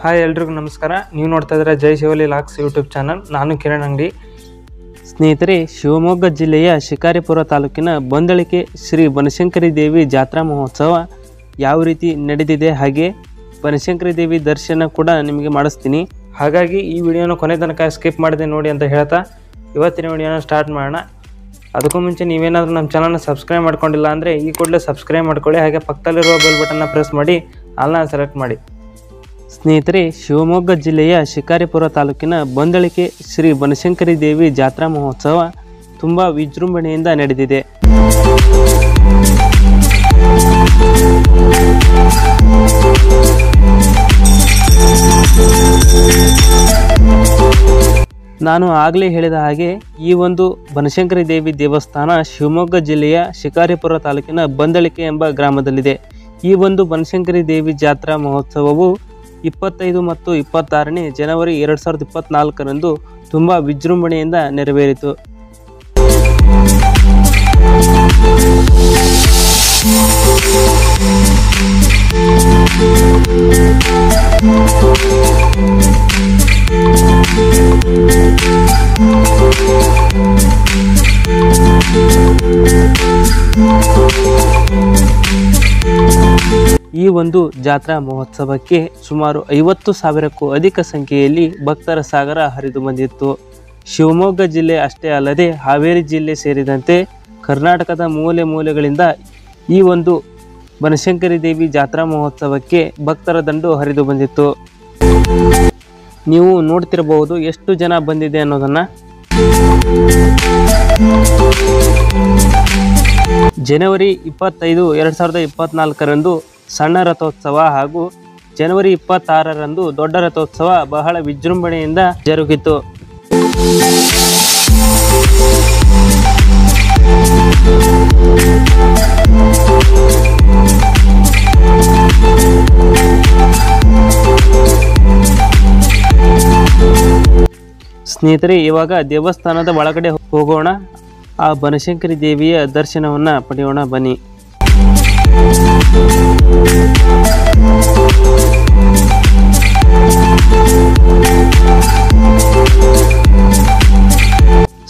Hi ಎಲ್ರಿಗೂ ನಮಸ್ಕಾರ. ನೀವು ನೋಡ್ತಾ ಇದ್ದೀರಾ ಜೈ ಶಿವಲಿ ಲಾಕ್ಸ್ ಯೂಟ್ಯೂಬ್ ಚಾನಲ್. ನಾನು ಕಿರಣ್ ಅಂಗಡಿ. ಸ್ನೇಹಿತರೆ, ಶಿವಮೊಗ್ಗ ಜಿಲ್ಲೆಯ ಶಿಕಾರಿಪುರ ತಾಲೂಕಿನ ಬಂದಳಿಕೆ ಶ್ರೀ ಬನಶಂಕರಿ ದೇವಿ ಜಾತ್ರಾ ಮಹೋತ್ಸವ ಯಾವ ರೀತಿ ನಡೆದಿದೆ, ಹಾಗೆ ಬನಶಂಕರಿ ದೇವಿ ದರ್ಶನ ಕೂಡ ನಿಮಗೆ ಮಾಡಿಸ್ತೀನಿ. ಹಾಗಾಗಿ ಈ ವಿಡಿಯೋನ ಕೊನೆ ತನಕ ಸ್ಕಿಪ್ ಮಾಡಿದೆ ನೋಡಿ ಅಂತ ಹೇಳ್ತಾ ಇವತ್ತಿನ ವಿಡಿಯೋನ ಸ್ಟಾರ್ಟ್ ಮಾಡೋಣ. ಅದಕ್ಕೂ ಮುಂಚೆ ನೀವೇನಾದರೂ ನಮ್ಮ ಚಾನಲ್ನ ಸಬ್ಸ್ಕ್ರೈಬ್ ಮಾಡ್ಕೊಂಡಿಲ್ಲ ಅಂದರೆ ಈ ಕೂಡಲೇ ಸಬ್ಸ್ಕ್ರೈಬ್ ಮಾಡ್ಕೊಳ್ಳಿ. ಹಾಗೆ ಪಕ್ಕದಲ್ಲಿರುವ ಬೆಲ್ ಬಟನ್ನ ಪ್ರೆಸ್ ಮಾಡಿ ಆಲ್ನ ಸೆಲೆಕ್ಟ್ ಮಾಡಿ. ಸ್ನೇಹಿತರೆ, ಶಿವಮೊಗ್ಗ ಜಿಲ್ಲೆಯ ಶಿಕಾರಿಪುರ ತಾಲೂಕಿನ ಬಂದಳಿಕೆ ಶ್ರೀ ಬನಶಂಕರಿ ದೇವಿ ಜಾತ್ರಾ ಮಹೋತ್ಸವ ತುಂಬ ವಿಜೃಂಭಣೆಯಿಂದ ನಡೆದಿದೆ. ನಾನು ಆಗಲೇ ಹೇಳಿದ ಹಾಗೆ ಈ ಒಂದು ಬನಶಂಕರಿ ದೇವಿ ದೇವಸ್ಥಾನ ಶಿವಮೊಗ್ಗ ಜಿಲ್ಲೆಯ ಶಿಕಾರಿಪುರ ತಾಲೂಕಿನ ಬಂದಳಿಕೆ ಎಂಬ ಗ್ರಾಮದಲ್ಲಿದೆ. ಈ ಒಂದು ಬನಶಂಕರಿ ದೇವಿ ಜಾತ್ರಾ ಮಹೋತ್ಸವವು 25 ಮತ್ತು 26ನೇ ಜನವರಿ 2024ರಂದು ತುಂಬ ವಿಜೃಂಭಣೆಯಿಂದ ನೆರವೇರಿತು. ಈ ಒಂದು ಜಾತ್ರಾ ಮಹೋತ್ಸವಕ್ಕೆ ಸುಮಾರು 50,000ಕ್ಕೂ ಅಧಿಕ ಸಂಖ್ಯೆಯಲ್ಲಿ ಭಕ್ತರ ಸಾಗರ ಹರಿದು ಬಂದಿತ್ತು. ಶಿವಮೊಗ್ಗ ಜಿಲ್ಲೆ ಅಷ್ಟೇ ಅಲ್ಲದೆ ಹಾವೇರಿ ಜಿಲ್ಲೆ ಸೇರಿದಂತೆ ಕರ್ನಾಟಕದ ಮೂಲೆ ಮೂಲೆಗಳಿಂದ ಈ ಒಂದು ಬನಶಂಕರಿ ದೇವಿ ಜಾತ್ರಾ ಮಹೋತ್ಸವಕ್ಕೆ ಭಕ್ತರ ದಂಡು ಹರಿದು ಬಂದಿತ್ತು. ನೀವು ನೋಡ್ತಿರಬಹುದು ಎಷ್ಟು ಜನ ಬಂದಿದೆ ಅನ್ನೋದನ್ನ. ಜನವರಿ 25, 2024ರಂದು ಸಣ್ಣ ರಥೋತ್ಸವ ಹಾಗೂ ಜನವರಿ 26ರಂದು ದೊಡ್ಡ ರಥೋತ್ಸವ ಬಹಳ ವಿಜೃಂಭಣೆಯಿಂದ ಜರುಗಿತು. ಸ್ನೇಹಿತರೆ, ಇವಾಗ ದೇವಸ್ಥಾನದ ಒಳಗಡೆ ಹೋಗೋಣ. ಆ ಬನಶಂಕರಿ ದೇವಿಯ ದರ್ಶನವನ್ನು ಪಡೆಯೋಣ ಬನ್ನಿ.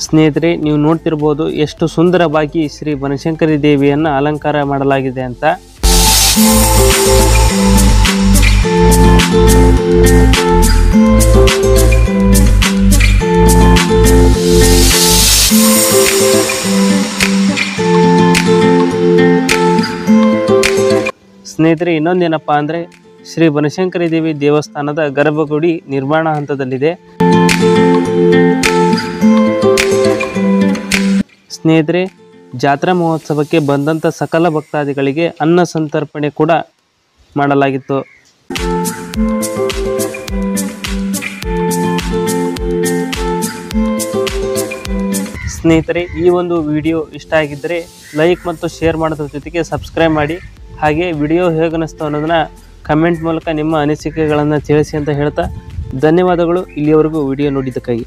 ಸ್ನೇಹಿತರೆ, ನೀವು ನೋಡ್ತಿರ್ಬೋದು ಎಷ್ಟು ಸುಂದರವಾಗಿ ಶ್ರೀ ಬನಶಂಕರಿ ದೇವಿಯನ್ನು ಅಲಂಕಾರ ಮಾಡಲಾಗಿದೆ ಅಂತ. ಸ್ನೇಹಿತರೆ, ಇನ್ನೊಂದೇನಪ್ಪ ಅಂದರೆ ಶ್ರೀ ಬನಶಂಕರಿ ದೇವಿ ದೇವಸ್ಥಾನದ ಗರ್ಭಗುಡಿ ನಿರ್ಮಾಣ ಹಂತದಲ್ಲಿದೆ. ಸ್ನೇಹಿತರೆ, ಜಾತ್ರಾ ಮಹೋತ್ಸವಕ್ಕೆ ಬಂದಂಥ ಸಕಲ ಭಕ್ತಾದಿಗಳಿಗೆ ಅನ್ನ ಸಂತರ್ಪಣೆ ಕೂಡ ಮಾಡಲಾಗಿತ್ತು. ಸ್ನೇಹಿತರೆ, ಈ ಒಂದು ವಿಡಿಯೋ ಇಷ್ಟ ಆಗಿದ್ದರೆ ಲೈಕ್ ಮತ್ತು ಶೇರ್ ಮಾಡೋದ್ರ ಜೊತೆಗೆ ಸಬ್ಸ್ಕ್ರೈಬ್ ಮಾಡಿ. ಹಾಗೆ ವಿಡಿಯೋ ಹೇಗನ್ನಿಸ್ತು ಅನ್ನೋದನ್ನ ಕಮೆಂಟ್ ಮೂಲಕ ನಿಮ್ಮ ಅನಿಸಿಕೆಗಳನ್ನು ತಿಳಿಸಿ ಅಂತ ಹೇಳ್ತಾ ಧನ್ಯವಾದಗಳು. ಇಲ್ಲಿಯವರೆಗೂ ವಿಡಿಯೋ ನೋಡಿದ್ದಕ್ಕಾಗಿ.